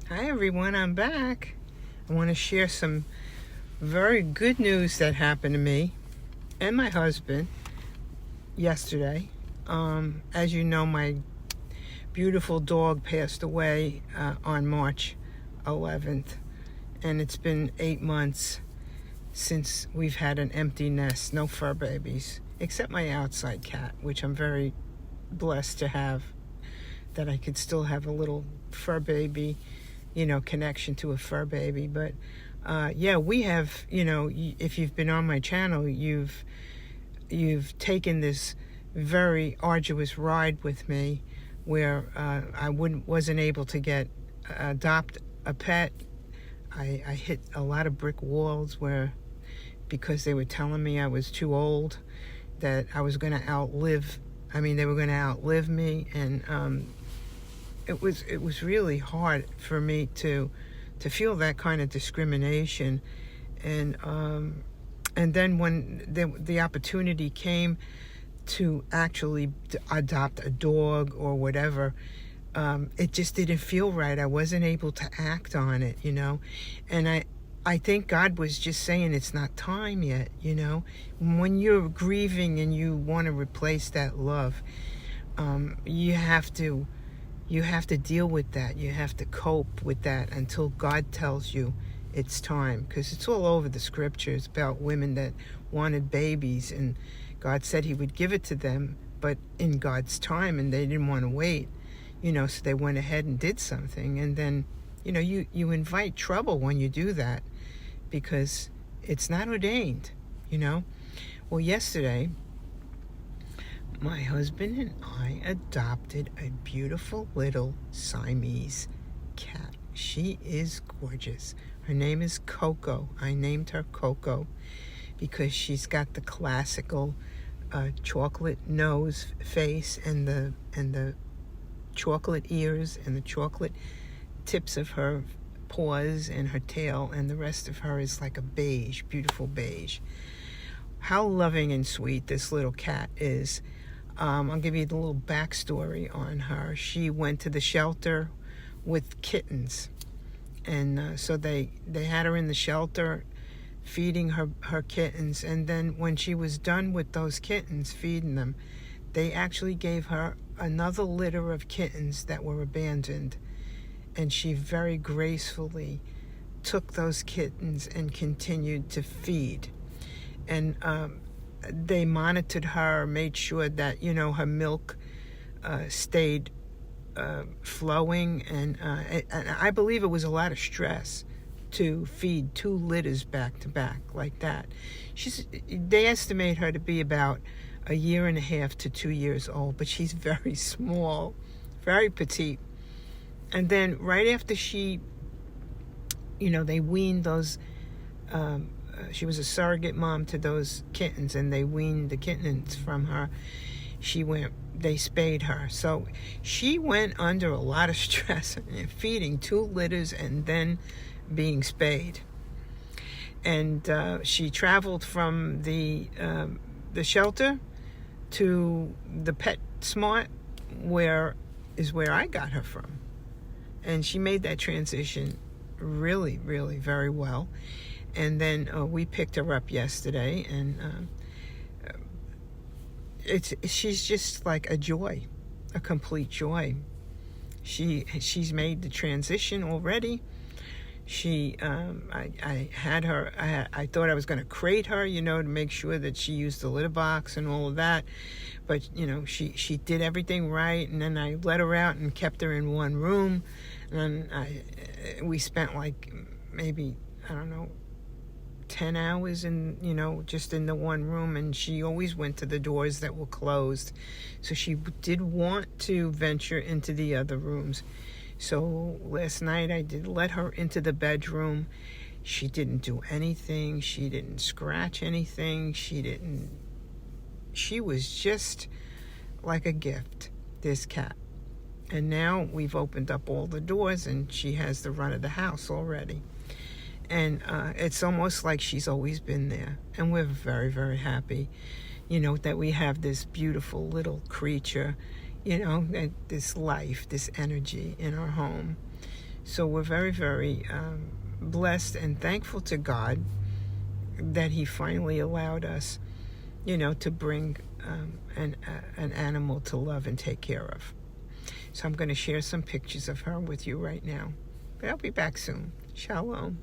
Hi everyone, I'm back. I want to share some very good news that happened to me and my husband yesterday. As you know, my beautiful dog passed away on March 11th, and it's been 8 months since we've had an empty nest, no fur babies, except my outside cat, which I'm very blessed to have, that I could still have a little fur baby, connection to a fur baby. But we have, if you've been on my channel, you've taken this very arduous ride with me where I wasn't able to adopt a pet. I hit a lot of brick walls because they were telling me I was too old, that I was going to they were going to outlive me, and it was really hard for me to feel that kind of discrimination, and then when the opportunity came to actually adopt a dog or whatever, it just didn't feel right. I wasn't able to act on it, and I think God was just saying it's not time yet, When you're grieving and you want to replace that love, you have to deal with that. You have to cope with that until God tells you it's time, because it's all over the scriptures about women that wanted babies, and God said he would give it to them, but in God's time, and they didn't want to wait, so they went ahead and did something. And then, you invite trouble when you do that, because it's not ordained, Well, yesterday, my husband and I adopted a beautiful little Siamese cat. She is gorgeous. Her name is Coco. I named her Coco because she's got the classical chocolate nose face and the chocolate ears and the chocolate tips of her paws and her tail, and the rest of her is like a beige, beautiful beige. How loving and sweet this little cat is. I'll give you the little backstory on her. She went to the shelter with kittens, and so they had her in the shelter feeding her kittens, and then when she was done with those kittens, feeding them, they actually gave her another litter of kittens that were abandoned, and she very gracefully took those kittens and continued to feed. And they monitored her, made sure that, her milk stayed flowing. And I believe it was a lot of stress to feed 2 litters back to back like that. They estimate her to be about 1.5 to 2 years old, but she's very small, very petite. And then right after she, they weaned those, she was a surrogate mom to those kittens, and they weaned the kittens from her. They spayed her. So she went under a lot of stress, feeding 2 litters and then being spayed. And she traveled from the shelter to the PetSmart, where I got her from. And she made that transition really, really very well. And then we picked her up yesterday, and she's just like a joy, a complete joy. She's made the transition already. I had her. I thought I was going to crate her, to make sure that she used the litter box and all of that. But she did everything right, and then I let her out and kept her in one room, and we spent like maybe 10 hours just in the one room, and she always went to the doors that were closed. So she did want to venture into the other rooms. So last night I did let her into the bedroom. She didn't do anything. She didn't scratch anything. She was just like a gift, this cat. And now we've opened up all the doors, and she has the run of the house already. And it's almost like she's always been there. And we're very, very happy, that we have this beautiful little creature, this life, this energy in our home. So we're very, very blessed and thankful to God that he finally allowed us, to bring an animal to love and take care of. So I'm going to share some pictures of her with you right now. But I'll be back soon. Shalom.